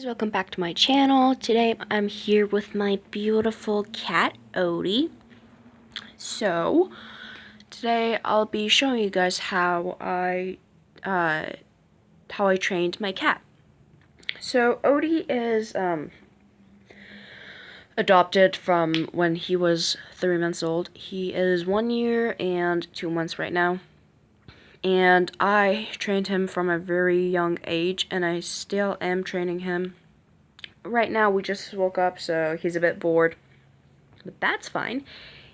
Guys, welcome back to my channel. Today I'm here with my beautiful cat Odie. So today I'll be showing you guys how I trained my cat. So Odie is adopted from when he was 3 months old. He is 1 year and 2 months right now. And I trained him from a very young age, and I still am training him. Right now we just woke up, so he's a bit bored. But that's fine,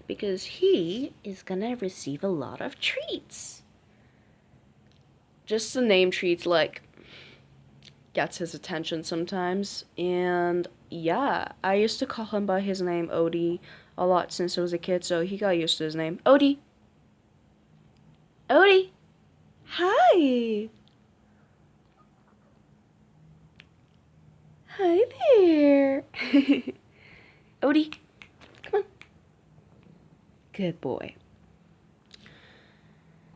because he is gonna receive a lot of treats. Just the name treats, like, gets his attention sometimes. And yeah, I used to call him by his name, Odie, a lot since I was a kid, so he got used to his name. Odie! Odie! Hi! Hi there! Odie, come on. Good boy.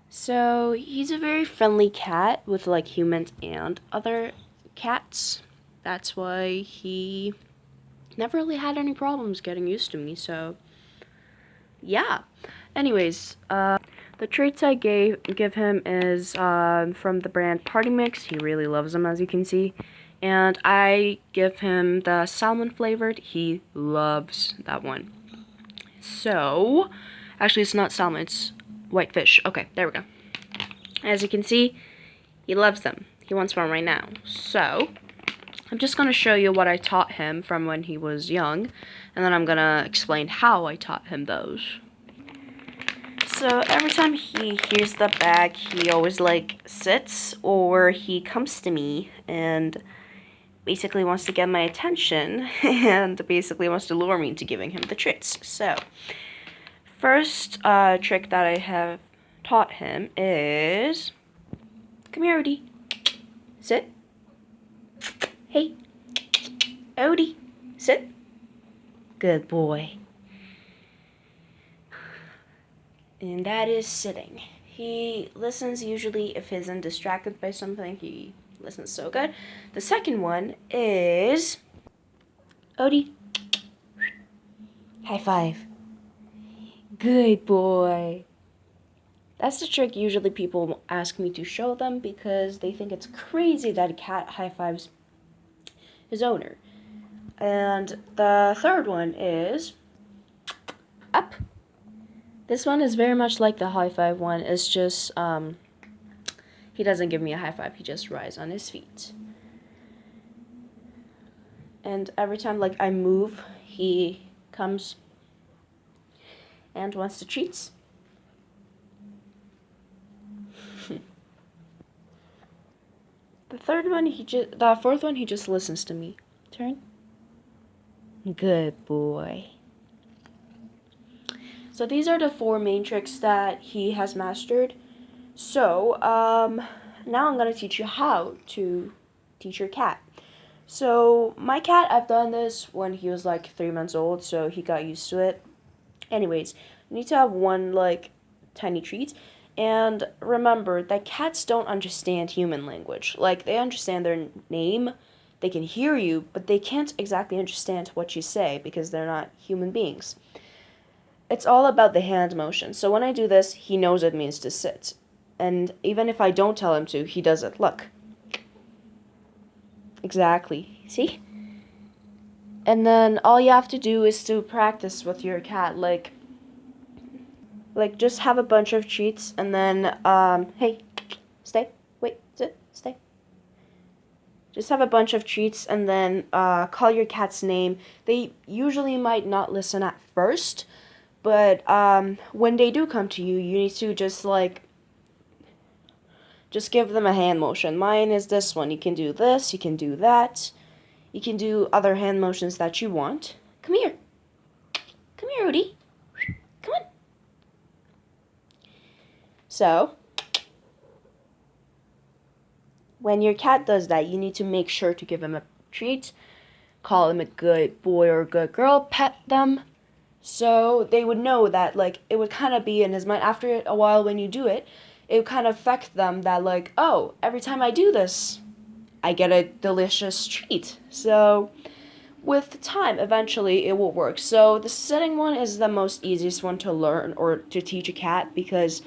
So, he's a very friendly cat with, like, humans and other cats. That's why he never really had any problems getting used to me, so yeah. Anyways, the treats I give him is from the brand Party Mix. He really loves them, as you can see. And I give him the salmon flavored. He loves that one. So, actually it's not salmon, it's whitefish. Okay, there we go. As you can see, he loves them. He wants one right now. So, I'm just going to show you what I taught him from when he was young, and then I'm going to explain how I taught him those. So every time he hears the bag, he always like sits, or he comes to me and basically wants to get my attention and basically wants to lure me into giving him the treats. So first trick that I have taught him is, come here, Odie. Sit. Hey. Odie. Sit. Good boy. And that is sitting. He listens usually if he's distracted by something. He listens so good. The second one is Odie. High five. Good boy. That's the trick usually people ask me to show them because they think it's crazy that a cat high fives his owner. And the third one is up. This one is very much like the high five one. It's just, he doesn't give me a high five. He just rises on his feet. And every time, like, I move, he comes and wants the treats. The fourth one, he just listens to me. Turn. Good boy. So these are the 4 main tricks that he has mastered. So, now I'm going to teach you how to teach your cat. So, my cat, I've done this when he was like 3 months old, so he got used to it. Anyways, you need to have one, like, tiny treat. And remember that cats don't understand human language. Like, they understand their name, they can hear you, but they can't exactly understand what you say because they're not human beings. It's all about the hand motion. So when I do this, he knows it means to sit. And even if I don't tell him to, he does it. Look. Exactly. See? And then all you have to do is to practice with your cat. Like just have a bunch of treats and then, hey, stay, wait, sit, stay. Just have a bunch of treats and then call your cat's name. They usually might not listen at first, but when they do come to you, you need to just give them a hand motion. Mine is this one. You can do this, you can do that. You can do other hand motions that you want. Come here. Come here, Odie. Come on. So, when your cat does that, you need to make sure to give him a treat, call him a good boy or a good girl, pet them. So they would know that, like, it would kind of be in his mind. After a while when you do it, it would kind of affect them that, like, oh, every time I do this, I get a delicious treat. So with time, eventually it will work. So the sitting one is the most easiest one to learn or to teach a cat because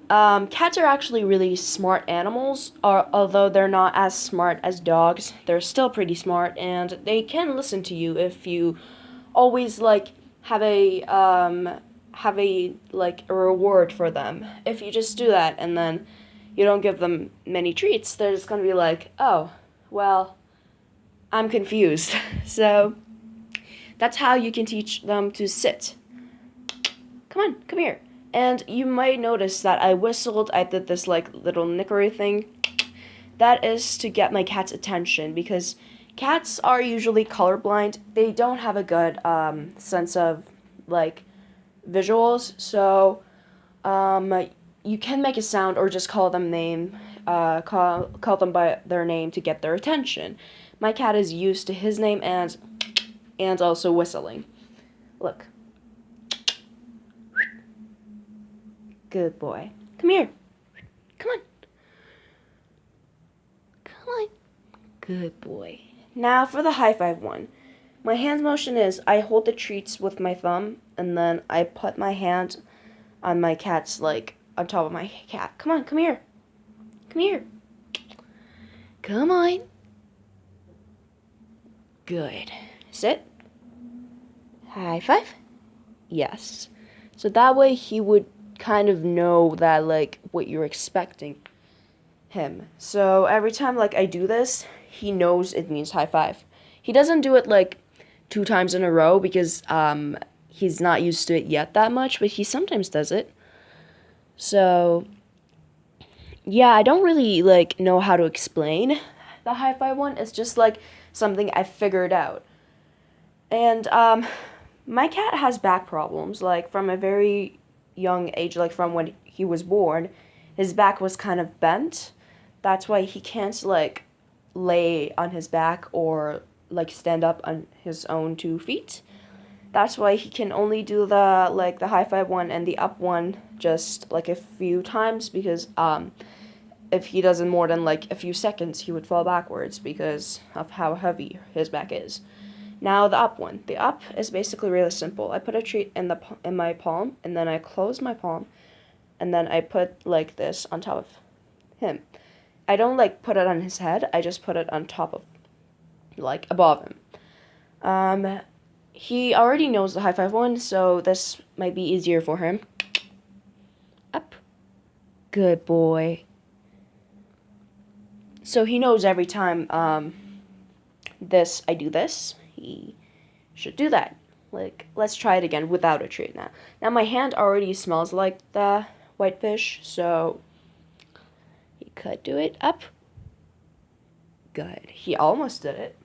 cats are actually really smart animals, although they're not as smart as dogs. They're still pretty smart, and they can listen to you if you always like have a like a reward for them. If you just do that and then you don't give them many treats, they're just gonna be like, oh, well, I'm confused. So that's how you can teach them to sit. Come on, come here. And you might notice that I whistled, I did this like little nickery thing. That is to get my cat's attention because cats are usually colorblind. They don't have a good sense of like visuals, so you can make a sound or just call them call them by their name to get their attention. My cat is used to his name and also whistling. Look. Good boy. Come here. Come on. Come on. Good boy. Now for the high five one. My hand motion is I hold the treats with my thumb and then I put my hand on my cat's like on top of my cat. Come on, come here. Come here. Come on. Good. Sit. High five. Yes. So that way he would kind of know that like what you're expecting him. So every time like I do this, he knows it means high five. He doesn't do it like 2 times in a row because he's not used to it yet that much, but he sometimes does it. So yeah, I don't really like know how to explain the high five one. It's just like something I figured out. And my cat has back problems like from a very young age, like from when he was born. His back was kind of bent. That's why he can't like lay on his back or like stand up on his own 2 feet. That's why he can only do the high five one and the up one just like a few times because if he does it more than like a few seconds, he would fall backwards because of how heavy his back is. Now the up one. The up is basically really simple. I put a treat in my palm and then I close my palm and then I put like this on top of him. I don't like put it on his head. I just put it on top of like above him. He already knows the high five one, so this might be easier for him. Up. Good boy. So he knows every time I do this, he should do that. Like, let's try it again without a treat now. Now my hand already smells like the whitefish, so he could do it. Up. Good. He almost did it.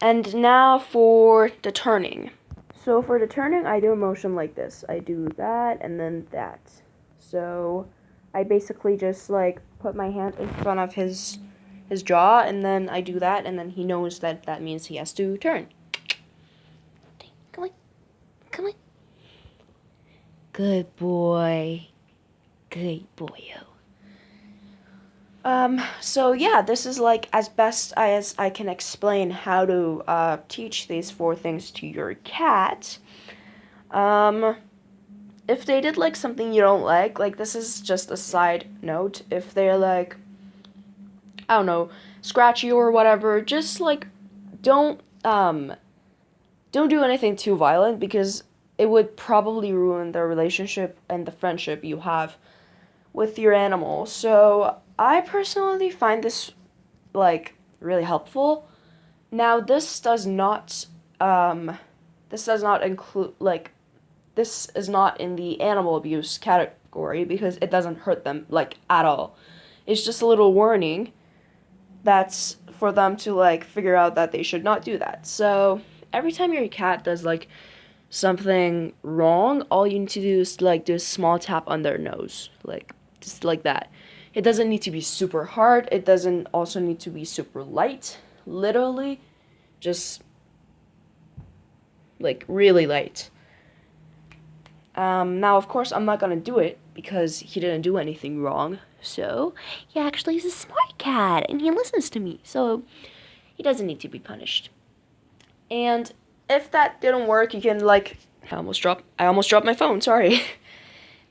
And now for the turning. So for the turning, I do a motion like this. I do that and then that. So I basically just like put my hand in front of his jaw and then I do that and then he knows that that means he has to turn. Come on. Come on. Good boy. Good boyo. So yeah, this is like as best as I can explain how to teach these 4 things to your cat. If they did like something you don't like this is just a side note. If they're like, I don't know, scratchy or whatever, just like don't do anything too violent because it would probably ruin the relationship and the friendship you have with your animal. So I personally find this like really helpful. Now this does not include like this is not in the animal abuse category because it doesn't hurt them like at all. It's just a little warning that's for them to like figure out that they should not do that. So every time your cat does like something wrong, all you need to do is like do a small tap on their nose, like just like that. It doesn't need to be super hard. It doesn't also need to be super light. Literally, just like really light. Now, of course, I'm not gonna do it because he didn't do anything wrong. So he actually is a smart cat and he listens to me. So he doesn't need to be punished. And if that didn't work, you can like I almost dropped my phone, sorry.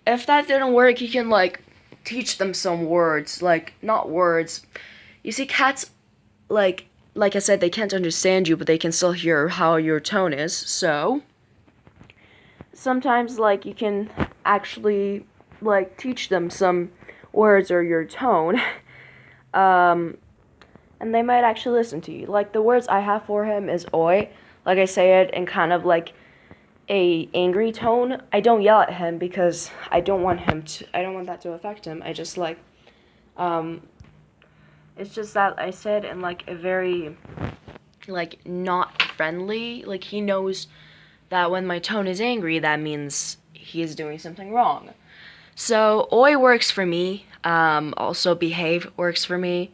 If that didn't work, you can like teach them some words, like not words. You see, cats like I said, they can't understand you, but they can still hear how your tone is. So sometimes like you can actually like teach them some words or your tone. And they might actually listen to you. Like the words I have for him is oi. Like I say it in kind of like a angry tone. I don't yell at him because I don't want that to affect him. I just like it's just that I said in like a very like not friendly, like he knows that when my tone is angry, that means he is doing something wrong. So oi works for me. Also behave works for me.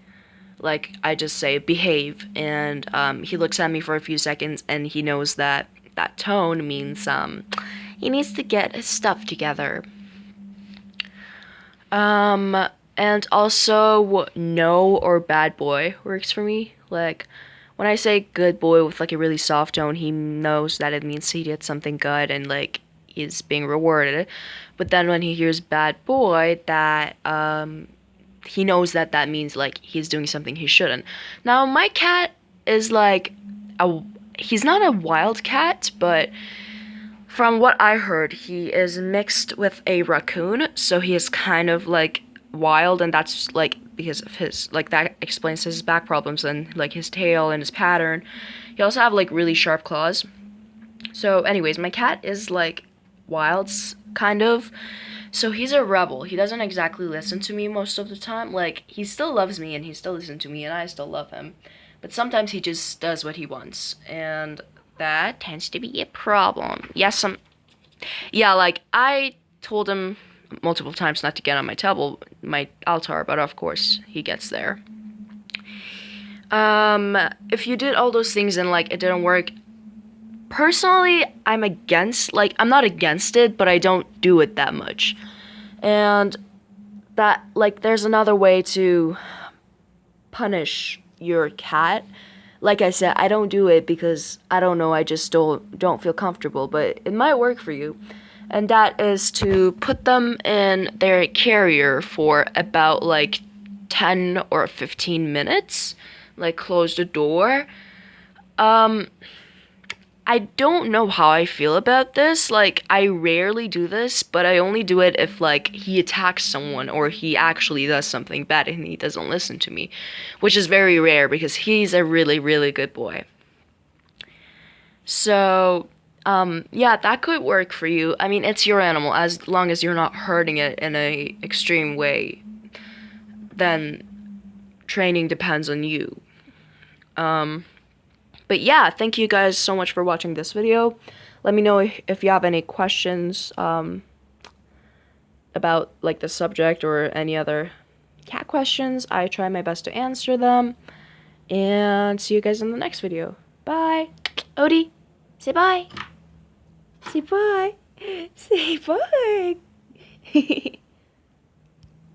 Like I just say behave, and he looks at me for a few seconds, and he knows that that tone means he needs to get his stuff together. And also no or bad boy works for me. Like when I say good boy with like a really soft tone, he knows that it means he did something good and like he's being rewarded. But then when he hears bad boy, that he knows that that means like he's doing something he shouldn't. Now my cat is like he's not a wild cat, but from what I heard, he is mixed with a raccoon, so he is kind of like wild, and that's like because of his like that explains his back problems and like his tail and his pattern. He also have like really sharp claws. So anyways, my cat is like wild kind of. So he's a rebel. He doesn't exactly listen to me most of the time. Like he still loves me and he still listens to me and I still love him. But sometimes he just does what he wants, and that tends to be a problem. Yes, yeah, like I told him multiple times not to get on my altar, but of course he gets there. If you did all those things and like it didn't work, personally, I'm not against it, but I don't do it that much. And that like there's another way to punish your cat. Like I said, I don't do it because I don't know, I just don't feel comfortable, but it might work for you. And that is to put them in their carrier for about like 10 or 15 minutes, like close the door. I don't know how I feel about this. Like, I rarely do this, but I only do it if, like, he attacks someone or he actually does something bad and he doesn't listen to me, which is very rare because he's a really, really good boy. So, yeah, that could work for you. I mean, it's your animal. As long as you're not hurting it in a extreme way, then training depends on you. But yeah, thank you guys so much for watching this video. Let me know if you have any questions about like the subject or any other cat questions. I try my best to answer them. And see you guys in the next video. Bye. Odie, say bye. Say bye. Say bye.